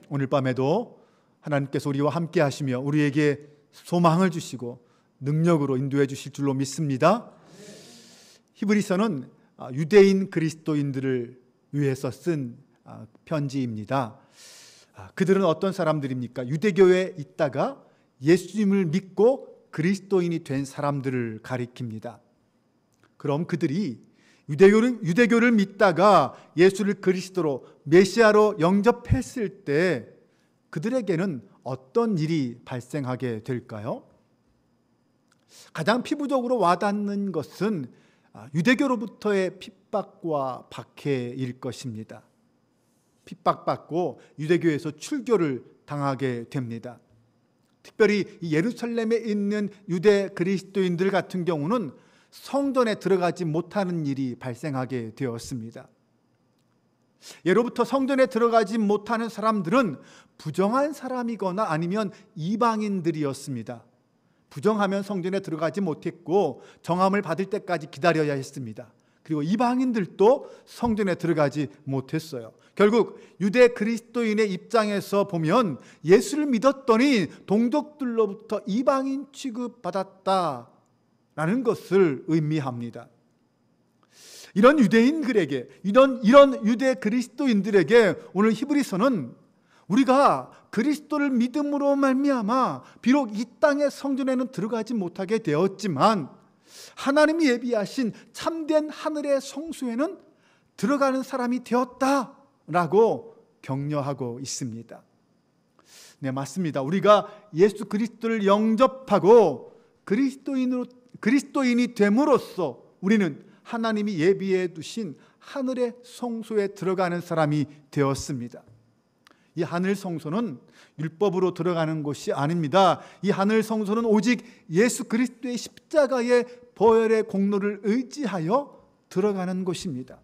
오늘 밤에도 하나님께서 우리와 함께 하시며 우리에게 소망을 주시고 능력으로 인도해 주실 줄로 믿습니다. 히브리서는 유대인 그리스도인들을 위해서 쓴 편지입니다. 그들은 어떤 사람들입니까? 유대교에 있다가 예수님을 믿고 그리스도인이 된 사람들을 가리킵니다. 그럼 그들이 유대교를 믿다가 예수를 그리스도로 메시아로 영접했을 때 그들에게는 어떤 일이 발생하게 될까요? 가장 피부적으로 와닿는 것은 유대교로부터의 핍박과 박해일 것입니다. 핍박받고 유대교에서 출교를 당하게 됩니다. 특별히 예루살렘에 있는 유대 그리스도인들 같은 경우는 성전에 들어가지 못하는 일이 발생하게 되었습니다. 예로부터 성전에 들어가지 못하는 사람들은 부정한 사람이거나 아니면 이방인들이었습니다. 부정하면 성전에 들어가지 못했고 정함을 받을 때까지 기다려야 했습니다. 그리고 이방인들도 성전에 들어가지 못했어요. 결국 유대 그리스도인의 입장에서 보면 예수를 믿었더니 동족들로부터 이방인 취급받았다라는 것을 의미합니다. 이런 유대인들에게, 이런 유대 그리스도인들에게 오늘 히브리서는 우리가 그리스도를 믿음으로 말미암아 비록 이 땅의 성전에는 들어가지 못하게 되었지만 하나님이 예비하신 참된 하늘의 성소에는 들어가는 사람이 되었다라고 격려하고 있습니다. 네, 맞습니다. 우리가 예수 그리스도를 영접하고 그리스도인이 됨으로써 우리는 하나님이 예비해 두신 하늘의 성소에 들어가는 사람이 되었습니다. 이 하늘 성소는 율법으로 들어가는 곳이 아닙니다. 이 하늘 성소는 오직 예수 그리스도의 십자가의 보혈의 공로를 의지하여 들어가는 곳입니다.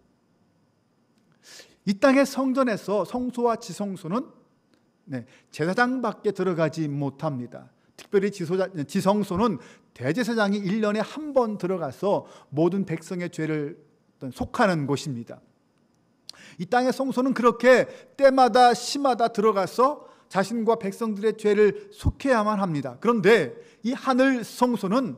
이 땅의 성전에서 성소와 지성소는 제사장밖에 들어가지 못합니다. 특별히 지성소는 대제사장이 1년에 한 번 들어가서 모든 백성의 죄를 속하는 곳입니다. 이 땅의 성소는 그렇게 때마다 시마다 들어가서 자신과 백성들의 죄를 속해야만 합니다. 그런데 이 하늘 성소는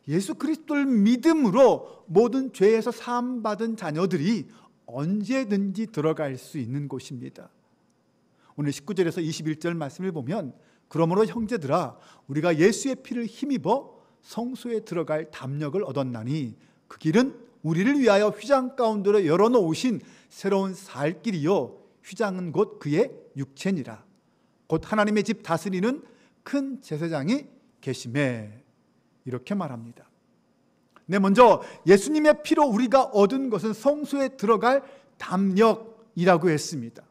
예수 그리스도를 믿음으로 모든 죄에서 사함받은 자녀들이 언제든지 들어갈 수 있는 곳입니다. 오늘 19절에서 21절 말씀을 보면 그러므로 형제들아 우리가 예수의 피를 힘입어 성소에 들어갈 담력을 얻었나니 그 길은 우리를 위하여 휘장 가운데로 열어놓으신 새로운 살 길이요 휘장은 곧 그의 육체니라. 곧 하나님의 집 다스리는 큰 제사장이 계심에. 이렇게 말합니다. 네, 먼저 예수님의 피로 우리가 얻은 것은 성소에 들어갈 담력이라고 했습니다.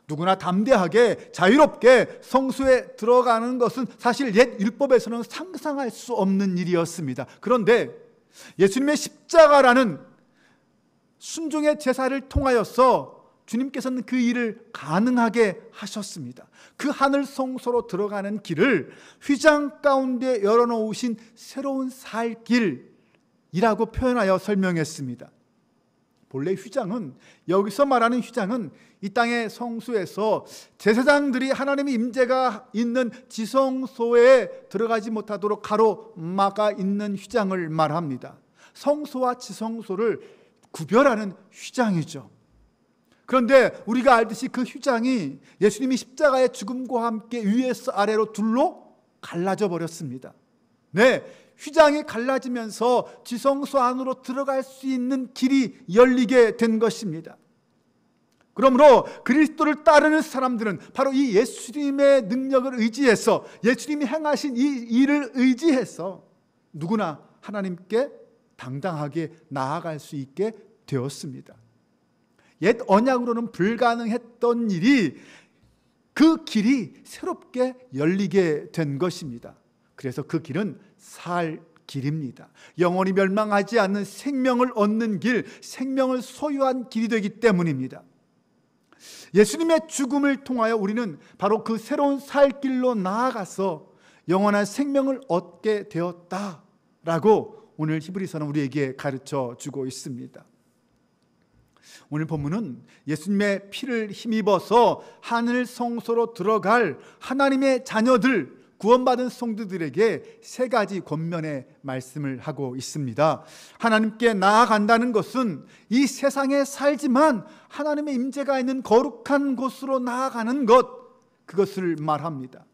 누구나 담대하게 자유롭게 성소에 들어가는 것은 사실 옛 율법에서는 상상할 수 없는 일이었습니다. 그런데 예수님의 십자가라는 순종의 제사를 통하여서 주님께서는 그 일을 가능하게 하셨습니다. 그 하늘 성소로 들어가는 길을 휘장 가운데 열어놓으신 새로운 살 길이라고 표현하여 설명했습니다. 본래 휘장은, 여기서 말하는 휘장은 이 땅의 성소에서 제사장들이 하나님의 임재가 있는 지성소에 들어가지 못하도록 가로막아 있는 휘장을 말합니다. 성소와 지성소를 구별하는 휘장이죠. 그런데 우리가 알듯이 그 휘장이 예수님이 십자가의 죽음과 함께 위에서 아래로 둘로 갈라져 버렸습니다. 네, 휘장이 갈라지면서 지성소 안으로 들어갈 수 있는 길이 열리게 된 것입니다. 그러므로 그리스도를 따르는 사람들은 바로 이 예수님의 능력을 의지해서, 예수님이 행하신 이 일을 의지해서 누구나 하나님께 당당하게 나아갈 수 있게 되었습니다. 옛 언약으로는 불가능했던 일이, 그 길이 새롭게 열리게 된 것입니다. 그래서 그 길은 살 길입니다. 영원히 멸망하지 않는 생명을 얻는 길, 생명을 소유한 길이 되기 때문입니다. 예수님의 죽음을 통하여 우리는 바로 그 새로운 살 길로 나아가서 영원한 생명을 얻게 되었다라고 오늘 히브리서는 우리에게 가르쳐 주고 있습니다. 오늘 본문은 예수님의 피를 힘입어서 하늘 성소로 들어갈 하나님의 자녀들, 구원받은 성도들에게 세 가지 권면의 말씀을 하고 있습니다. 하나님께 나아간다는 것은 이 세상에 살지만 하나님의 임재가 있는 거룩한 곳으로 나아가는 것, 그것을 말합니다.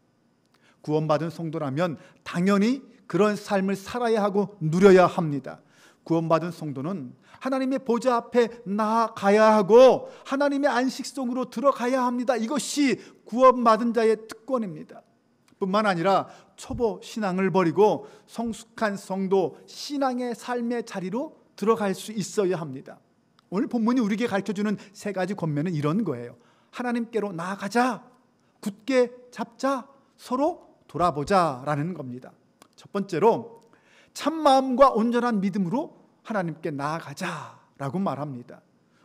구원받은 성도라면 당연히 그런 삶을 살아야 하고 누려야 합니다. 구원받은 성도는 하나님의 보좌 앞에 나아가야 하고 하나님의 안식 속으로 들어가야 합니다. 이것이 구원받은 자의 특권입니다. 뿐만 아니라 초보 신앙을 버리고 성숙한 성도, 신앙의 삶의 자리로 들어갈 수 있어야 합니다. 오늘 본문이 우리에게 가르쳐주는 세 가지 권면은 이런 거예요. 하나님께로 나아가자, 굳게 잡자, 서로 돌아보자라는 겁니다. 첫 번째로 참 마음과 온전한 믿음으로 하나님께 나아가자라고 말합니다.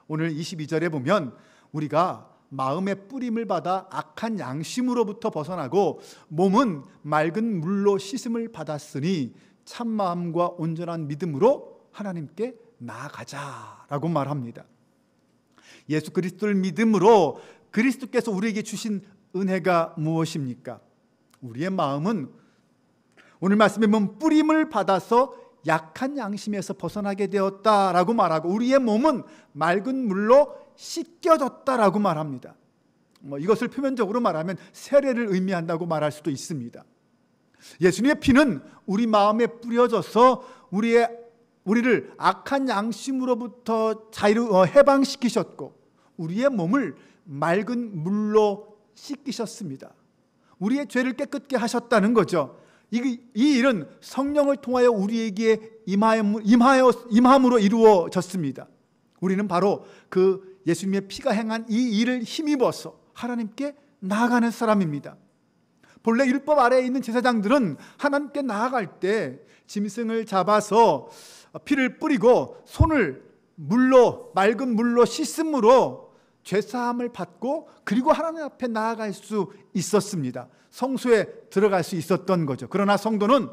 오늘 22절에 보면 우리가 마음의 뿌림을 받아 악한 양심으로부터 벗어나고 몸은 맑은 물로 씻음을 받았으니 참 마음과 온전한 믿음으로 하나님께 나아가자라고 말합니다. 예수 그리스도를 믿음으로 그리스도께서 우리에게 주신 은혜가 무엇입니까? 우리의 마음은 오늘 말씀에 보면 뿌림을 받아서 약한 양심에서 벗어나게 되었다라고 말하고 우리의 몸은 맑은 물로 씻겨졌다라고 말합니다. 이것을 표면적으로 말하면 세례를 의미한다고 말할 수도 있습니다. 예수님의 피는 우리 마음에 뿌려져서 우리를 악한 양심으로부터 해방시키셨고 우리의 몸을 맑은 물로 씻기셨습니다. 우리의 죄를 깨끗게 하셨다는 거죠. 이 일은 성령을 통하여 우리에게 임함으로 이루어졌습니다. 우리는 바로 그 예수님의 피가 행한 이 일을 힘입어서 하나님께 나아가는 사람입니다. 본래 율법 아래에 있는 제사장들은 하나님께 나아갈 때 짐승을 잡아서 피를 뿌리고 손을 맑은 물로 씻음으로 죄사함을 받고 그리고 하나님 앞에 나아갈 수 있었습니다. 성소에 들어갈 수 있었던 거죠. 그러나 성도는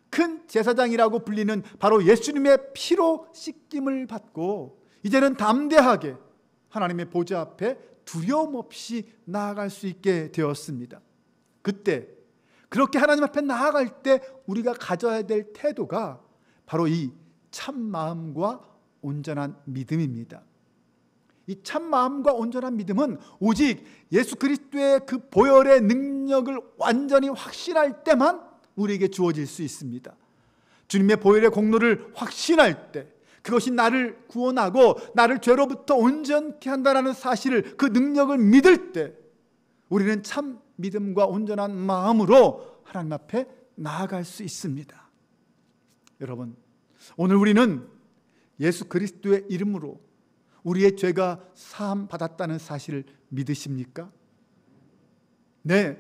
큰 제사장이라고 불리는 바로 예수님의 피로 씻김을 받고 이제는 담대하게 하나님의 보좌 앞에 두려움 없이 나아갈 수 있게 되었습니다. 그때 그렇게 하나님 앞에 나아갈 때 우리가 가져야 될 태도가 바로 이 참 마음과 온전한 믿음입니다. 이 참 마음과 온전한 믿음은 오직 예수 그리스도의 그 보혈의 능력을 완전히 확신할 때만 우리에게 주어질 수 있습니다. 주님의 보혈의 공로를 확신할 때, 그것이 나를 구원하고 나를 죄로부터 온전케 한다는 사실을, 그 능력을 믿을 때 우리는 참 믿음과 온전한 마음으로 하나님 앞에 나아갈 수 있습니다. 여러분, 오늘 우리는 예수 그리스도의 이름으로 우리의 죄가 사함 받았다는 사실을 믿으십니까? 네,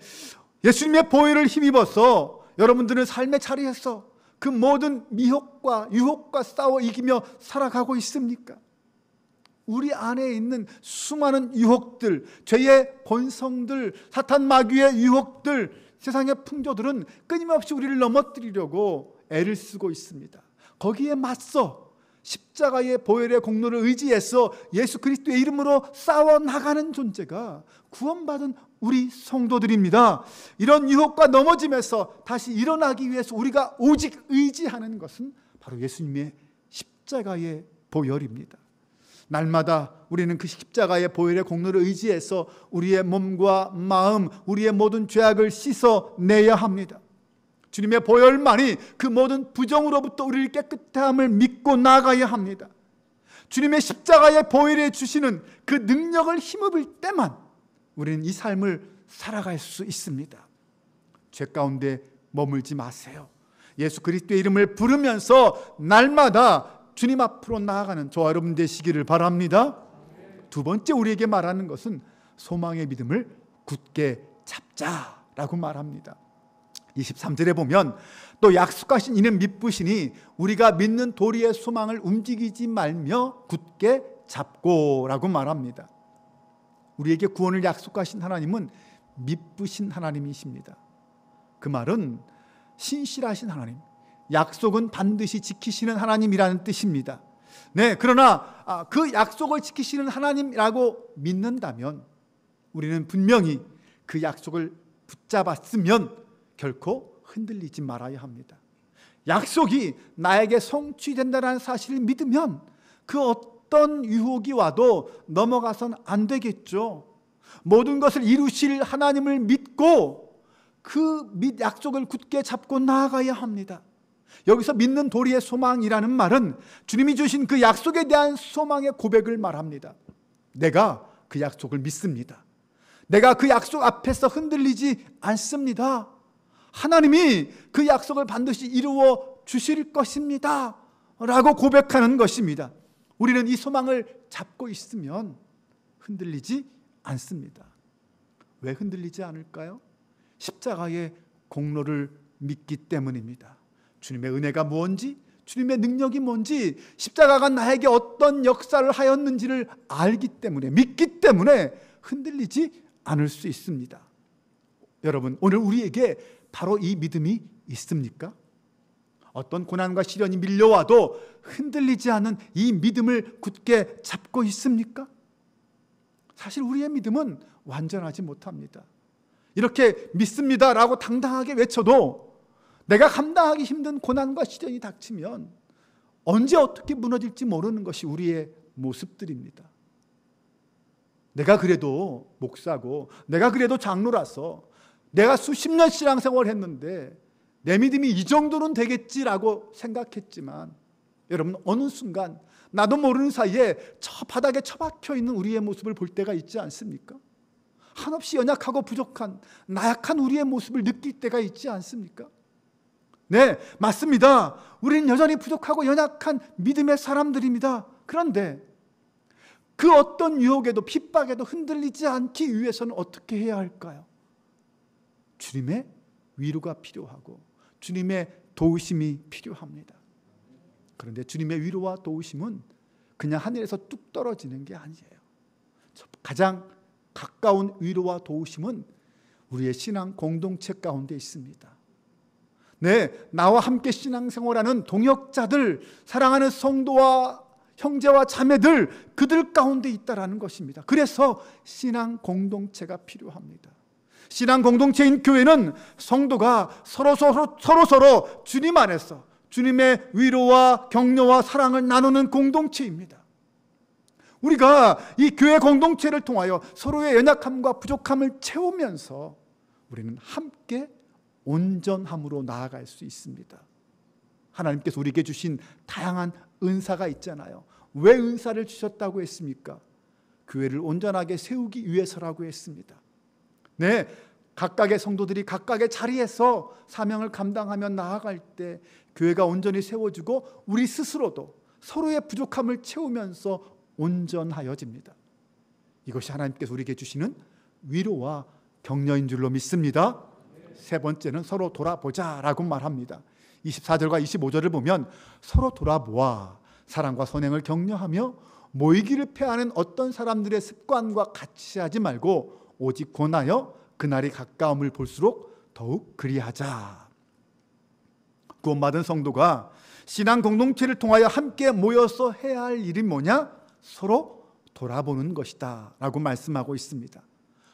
예수님의 보혈을 힘입어서 여러분들은 삶의 자리에서 그 모든 미혹과 유혹과 싸워 이기며 살아가고 있습니까? 우리 안에 있는 수많은 유혹들, 죄의 본성들, 사탄 마귀의 유혹들, 세상의 풍조들은 끊임없이 우리를 넘어뜨리려고 애를 쓰고 있습니다. 거기에 맞서 십자가의 보혈의 공로를 의지해서 예수 그리스도의 이름으로 싸워나가는 존재가 구원받은 우리 성도들입니다. 이런 유혹과 넘어짐에서 다시 일어나기 위해서 우리가 오직 의지하는 것은 바로 예수님의 십자가의 보혈입니다. 날마다 우리는 그 십자가의 보혈의 공로를 의지해서 우리의 몸과 마음, 우리의 모든 죄악을 씻어내야 합니다. 주님의 보혈만이 그 모든 부정으로부터 우리를 깨끗함을 믿고 나아가야 합니다. 주님의 십자가의 보혈에 주시는 그 능력을 힘입을 때만 우리는 이 삶을 살아갈 수 있습니다. 죄 가운데 머물지 마세요. 예수 그리스도의 이름을 부르면서 날마다 주님 앞으로 나아가는 저와 여러분 되시기를 바랍니다. 두 번째 우리에게 말하는 것은 소망의 믿음을 굳게 잡자라고 말합니다. 23절에 보면 또 약속하신 이는 믿으시니 우리가 믿는 도리의 소망을 움직이지 말며 굳게 잡고라고 말합니다. 우리에게 구원을 약속하신 하나님은 믿으신 하나님이십니다. 그 말은 신실하신 하나님, 약속은 반드시 지키시는 하나님이라는 뜻입니다. 네, 그러나 그 약속을 지키시는 하나님이라고 믿는다면 우리는 분명히 그 약속을 붙잡았으면 결코 흔들리지 말아야 합니다. 약속이 나에게 성취된다는 사실을 믿으면 그 어떤 유혹이 와도 넘어가선 안 되겠죠. 모든 것을 이루실 하나님을 믿고 그 약속을 굳게 잡고 나아가야 합니다. 여기서 믿는 도리의 소망이라는 말은 주님이 주신 그 약속에 대한 소망의 고백을 말합니다. 내가 그 약속을 믿습니다. 내가 그 약속 앞에서 흔들리지 않습니다. 하나님이 그 약속을 반드시 이루어 주실 것입니다 라고 고백하는 것입니다. 우리는 이 소망을 잡고 있으면 흔들리지 않습니다. 왜 흔들리지 않을까요? 십자가의 공로를 믿기 때문입니다. 주님의 은혜가 뭔지, 주님의 능력이 뭔지, 십자가가 나에게 어떤 역사를 하였는지를 알기 때문에, 믿기 때문에 흔들리지 않을 수 있습니다. 여러분, 오늘 우리에게 바로 이 믿음이 있습니까? 어떤 고난과 시련이 밀려와도 흔들리지 않은 이 믿음을 굳게 잡고 있습니까? 사실 우리의 믿음은 완전하지 못합니다. 이렇게 믿습니다라고 당당하게 외쳐도 내가 감당하기 힘든 고난과 시련이 닥치면 언제 어떻게 무너질지 모르는 것이 우리의 모습들입니다. 내가 그래도 목사고, 내가 그래도 장로라서, 내가 수십 년 신앙생활을 했는데 내 믿음이 이 정도는 되겠지라고 생각했지만, 여러분, 어느 순간 나도 모르는 사이에 저 바닥에 처박혀 있는 우리의 모습을 볼 때가 있지 않습니까? 한없이 연약하고 부족한 나약한 우리의 모습을 느낄 때가 있지 않습니까? 네, 맞습니다. 우리는 여전히 부족하고 연약한 믿음의 사람들입니다. 그런데 그 어떤 유혹에도 핍박에도 흔들리지 않기 위해서는 어떻게 해야 할까요? 주님의 위로가 필요하고 주님의 도우심이 필요합니다. 그런데 주님의 위로와 도우심은 그냥 하늘에서 뚝 떨어지는 게 아니에요. 가장 가까운 위로와 도우심은 우리의 신앙 공동체 가운데 있습니다. 네, 나와 함께 신앙생활하는 동역자들, 사랑하는 성도와 형제와 자매들, 그들 가운데 있다라는 것입니다. 그래서 신앙 공동체가 필요합니다. 신앙 공동체인 교회는 성도가 서로 주님 안에서 주님의 위로와 격려와 사랑을 나누는 공동체입니다. 우리가 이 교회 공동체를 통하여 서로의 연약함과 부족함을 채우면서 우리는 함께 온전함으로 나아갈 수 있습니다. 하나님께서 우리에게 주신 다양한 은사가 있잖아요. 왜 은사를 주셨다고 했습니까? 교회를 온전하게 세우기 위해서라고 했습니다. 네, 각각의 성도들이 각각의 자리에서 사명을 감당하며 나아갈 때 교회가 온전히 세워지고 우리 스스로도 서로의 부족함을 채우면서 온전하여집니다. 이것이 하나님께서 우리에게 주시는 위로와 격려인 줄로 믿습니다. 세 번째는 서로 돌아보자라고 말합니다. 24절과 25절을 보면 서로 돌아보아 사랑과 선행을 격려하며 모이기를 패하는 어떤 사람들의 습관과 같이 하지 말고 오직 권하여 그날이 가까움을 볼수록 더욱 그리하자. 구원받은 성도가 신앙 공동체를 통하여 함께 모여서 해야 할 일이 뭐냐? 서로 돌아보는 것이다 라고 말씀하고 있습니다.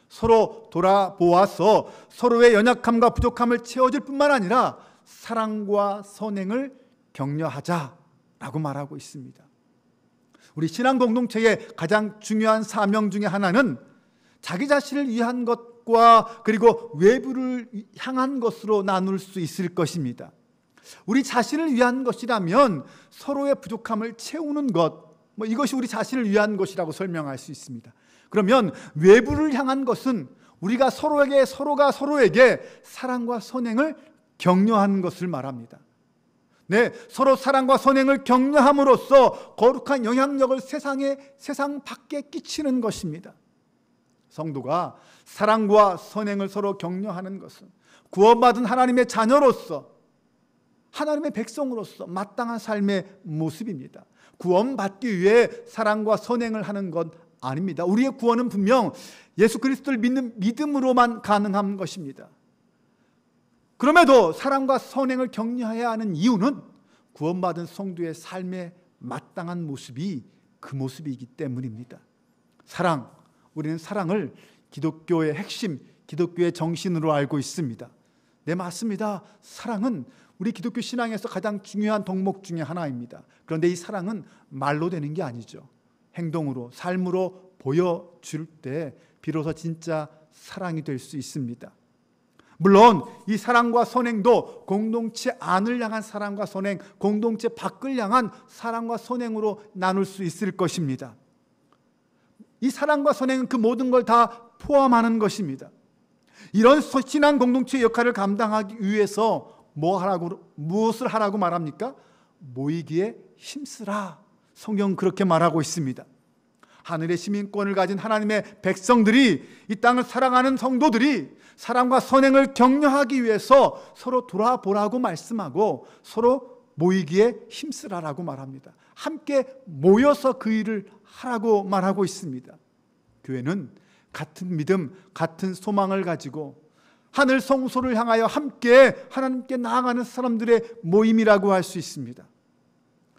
서로 돌아보아서 서로의 연약함과 부족함을 채워줄 뿐만 아니라 사랑과 선행을 격려하자라고 말하고 있습니다. 우리 신앙 공동체의 가장 중요한 사명 중에 하나는 자기 자신을 위한 것과 그리고 외부를 향한 것으로 나눌 수 있을 것입니다. 우리 자신을 위한 것이라면 서로의 부족함을 채우는 것, 이것이 우리 자신을 위한 것이라고 설명할 수 있습니다. 그러면 외부를 향한 것은 우리가 서로가 서로에게 사랑과 선행을 격려하는 것을 말합니다. 네, 서로 사랑과 선행을 격려함으로써 거룩한 영향력을 세상 밖에 끼치는 것입니다. 성도가 사랑과 선행을 서로 격려하는 것은 구원받은 하나님의 자녀로서, 하나님의 백성으로서 마땅한 삶의 모습입니다. 구원받기 위해 사랑과 선행을 하는 것 아닙니다. 우리의 구원은 분명 예수 그리스도를 믿는 믿음으로만 가능한 것입니다. 그럼에도 사랑과 선행을 격려해야 하는 이유는 구원받은 성도의 삶의 마땅한 모습이 그 모습이기 때문입니다. 사랑, 우리는 사랑을 기독교의 핵심, 기독교의 정신으로 알고 있습니다. 네, 맞습니다. 사랑은 우리 기독교 신앙에서 가장 중요한 덕목 중에 하나입니다. 그런데 이 사랑은 말로 되는 게 아니죠. 행동으로, 삶으로 보여줄 때 비로소 진짜 사랑이 될 수 있습니다. 물론 이 사랑과 선행도 공동체 안을 향한 사랑과 선행, 공동체 밖을 향한 사랑과 선행으로 나눌 수 있을 것입니다. 이 사랑과 선행은 그 모든 걸 다 포함하는 것입니다. 이런 신앙 공동체의 역할을 감당하기 위해서 무엇을 하라고 말합니까? 모이기에 힘쓰라. 성경은 그렇게 말하고 있습니다. 하늘의 시민권을 가진 하나님의 백성들이, 이 땅을 사랑하는 성도들이 사랑과 선행을 격려하기 위해서 서로 돌아보라고 말씀하고 서로 모이기에 힘쓰라라고 말합니다. 함께 모여서 그 일을 하라고 말하고 있습니다. 교회는 같은 믿음, 같은 소망을 가지고 하늘 성소를 향하여 함께 하나님께 나아가는 사람들의 모임이라고 할 수 있습니다.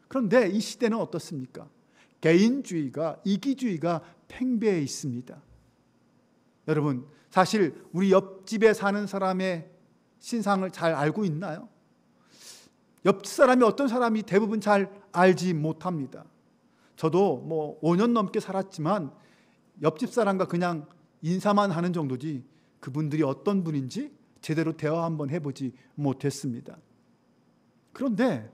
그런데 이 시대는 어떻습니까? 개인주의가, 이기주의가 팽배해 있습니다. 여러분, 사실 우리 옆집에 사는 사람의 신상을 잘 알고 있나요? 옆집 사람이 어떤 사람이 대부분 잘 알지 못합니다. 저도 5년 넘게 살았지만 옆집 사람과 그냥 인사만 하는 정도지 그분들이 어떤 분인지 제대로 대화 한번 해보지 못했습니다. 그런데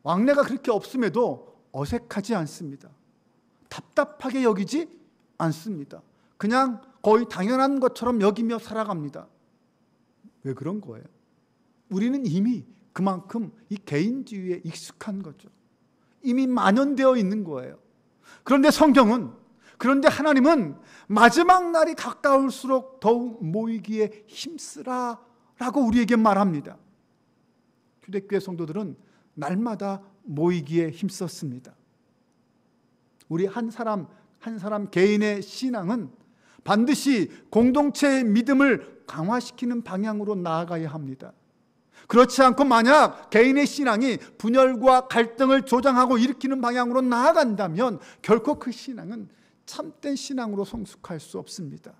왕래가 그렇게 없음에도 어색하지 않습니다. 답답하게 여기지 않습니다. 그냥 거의 당연한 것처럼 여기며 살아갑니다. 왜 그런 거예요? 우리는 이미 그만큼 이 개인주의에 익숙한 거죠. 이미 만연되어 있는 거예요. 그런데 그런데 하나님은 마지막 날이 가까울수록 더욱 모이기에 힘쓰라라고 우리에게 말합니다. 초대교회 성도들은 날마다 모이기에 힘썼습니다. 우리 한 사람 개인의 신앙은 반드시 공동체의 믿음을 강화시키는 방향으로 나아가야 합니다. 그렇지 않고 만약 개인의 신앙이 분열과 갈등을 조장하고 일으키는 방향으로 나아간다면 결코 그 신앙은 참된 신앙으로 성숙할 수 없습니다.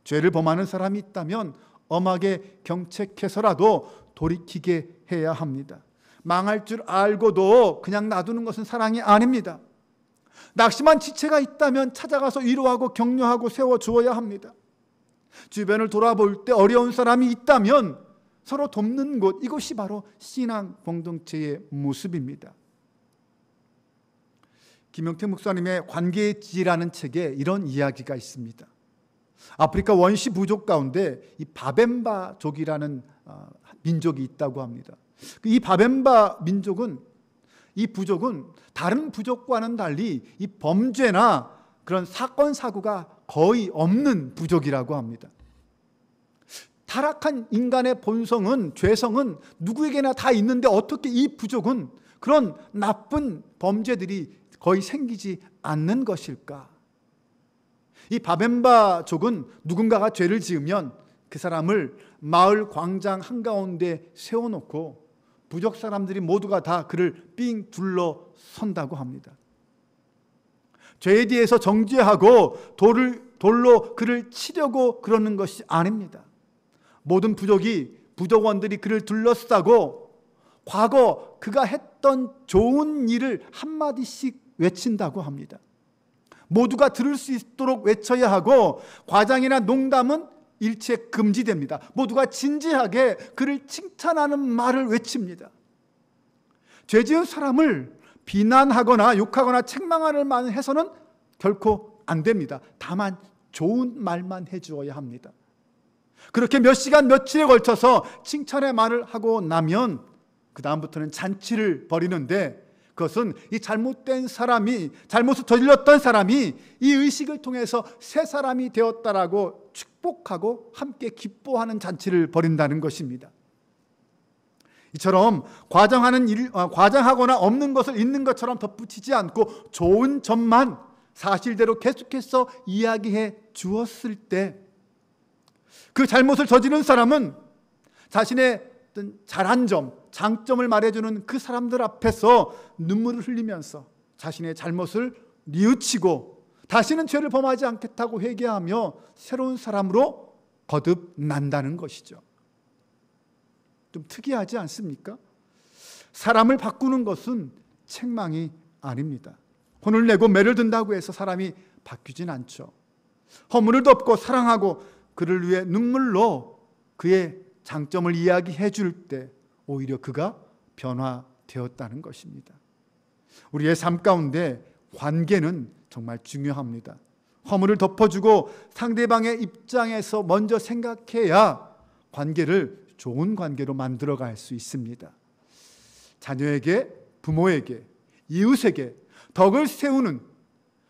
죄를 범하는 사람이 있다면 엄하게 경책해서라도 돌이키게 해야 합니다. 망할 줄 알고도 그냥 놔두는 것은 사랑이 아닙니다. 낙심한 지체가 있다면 찾아가서 위로하고 격려하고 세워주어야 합니다. 주변을 돌아볼 때 어려운 사람이 있다면 서로 돕는 곳, 이것이 바로 신앙 공동체의 모습입니다. 김영태 목사님의 관계의 지라는 책에 이런 이야기가 있습니다. 아프리카 원시 부족 가운데 이 바벤바족이라는 민족이 있다고 합니다. 이 바벤바 민족은, 이 부족은 다른 부족과는 달리 이 범죄나 그런 사건 사고가 거의 없는 부족이라고 합니다. 타락한 인간의 본성은, 죄성은 누구에게나 다 있는데 어떻게 이 부족은 그런 나쁜 범죄들이 거의 생기지 않는 것일까? 이 바벤바족은 누군가가 죄를 지으면 그 사람을 마을 광장 한가운데 세워놓고 부족 사람들이 모두가 다 그를 삥 둘러선다고 합니다. 죄에 대해서 정죄하고 돌로 그를 치려고 그러는 것이 아닙니다. 모든 부족원들이 그를 둘러싸고 과거 그가 했던 좋은 일을 한마디씩 외친다고 합니다. 모두가 들을 수 있도록 외쳐야 하고 과장이나 농담은 일체 금지됩니다. 모두가 진지하게 그를 칭찬하는 말을 외칩니다. 죄 지은 사람을 비난하거나 욕하거나 책망하는 말을 해서는 결코 안 됩니다. 다만 좋은 말만 해주어야 합니다. 그렇게 몇 시간 며칠에 걸쳐서 칭찬의 말을 하고 나면 그 다음부터는 잔치를 벌이는데, 그것은 이 잘못된 사람이, 잘못을 저질렀던 사람이 이 의식을 통해서 새 사람이 되었다라고 축복하고 함께 기뻐하는 잔치를 벌인다는 것입니다. 이처럼 과장하거나 없는 것을 있는 것처럼 덧붙이지 않고 좋은 점만 사실대로 계속해서 이야기해 주었을 때 그 잘못을 저지른 사람은 자신의 어떤 잘한 점, 장점을 말해주는 그 사람들 앞에서 눈물을 흘리면서 자신의 잘못을 뉘우치고 다시는 죄를 범하지 않겠다고 회개하며 새로운 사람으로 거듭난다는 것이죠. 좀 특이하지 않습니까? 사람을 바꾸는 것은 책망이 아닙니다. 혼을 내고 매를 든다고 해서 사람이 바뀌진 않죠. 허물을 덮고 사랑하고 그를 위해 눈물로 그의 장점을 이야기해 줄 때 오히려 그가 변화되었다는 것입니다. 우리의 삶 가운데 관계는 정말 중요합니다. 허물을 덮어주고 상대방의 입장에서 먼저 생각해야 관계를 좋은 관계로 만들어갈 수 있습니다. 자녀에게, 부모에게, 이웃에게 덕을 세우는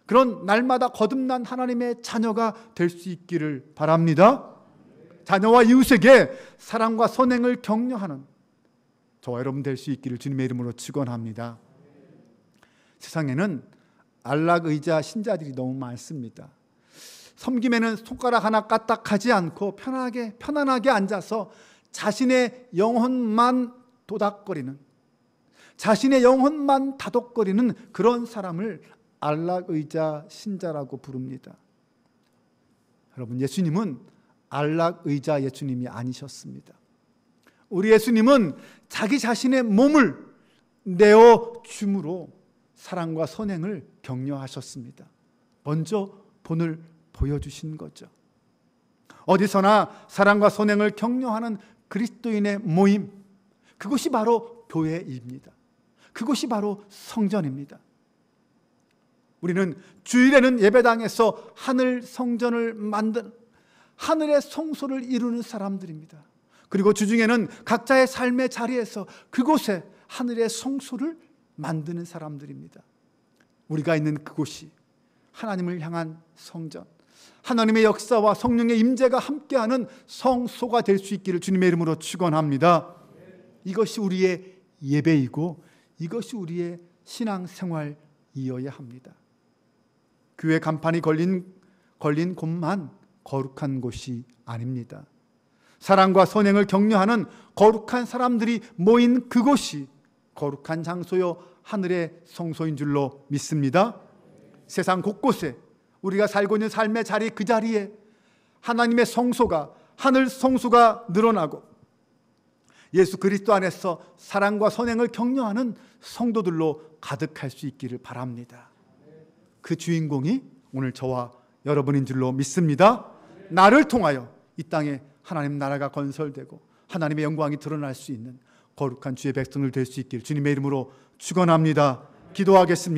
그런 날마다 거듭난 하나님의 자녀가 될 수 있기를 바랍니다. 자녀와 이웃에게 사랑과 선행을 격려하는 저와 여러분 될 수 있기를 주님의 이름으로 축원합니다. 세상에는 안락의자 신자들이 너무 많습니다. 섬김에는 손가락 하나 까딱하지 않고 편안하게 앉아서 자신의 영혼만 도닥거리는, 자신의 영혼만 다독거리는 그런 사람을 안락의자 신자라고 부릅니다. 여러분, 예수님은 안락의자 예수님이 아니셨습니다. 우리 예수님은 자기 자신의 몸을 내어줌으로 사랑과 선행을 격려하셨습니다. 먼저 본을 보여주신 거죠. 어디서나 사랑과 선행을 격려하는 그리스도인의 모임, 그것이 바로 교회입니다. 그것이 바로 성전입니다. 우리는 주일에는 예배당에서 하늘 성전을 만든 하늘의 성소를 이루는 사람들입니다. 그리고 주중에는 각자의 삶의 자리에서 그곳에 하늘의 성소를 만드는 사람들입니다. 우리가 있는 그곳이 하나님을 향한 성전, 하나님의 역사와 성령의 임재가 함께하는 성소가 될 수 있기를 주님의 이름으로 축원합니다. 이것이 우리의 예배이고 이것이 우리의 신앙생활이어야 합니다. 교회 간판이 걸린 곳만 거룩한 곳이 아닙니다. 사랑과 선행을 격려하는 거룩한 사람들이 모인 그곳이 거룩한 장소요 하늘의 성소인 줄로 믿습니다. 세상 곳곳에 우리가 살고 있는 삶의 자리, 그 자리에 하나님의 성소가, 하늘 성소가 늘어나고 예수 그리스도 안에서 사랑과 선행을 격려하는 성도들로 가득할 수 있기를 바랍니다. 그 주인공이 오늘 저와 여러분인 줄로 믿습니다. 나를 통하여 이 땅에 하나님 나라가 건설되고 하나님의 영광이 드러날 수 있는 거룩한 주의 백성을 될 수 있기를 주님의 이름으로 축원합니다. 기도하겠습니다.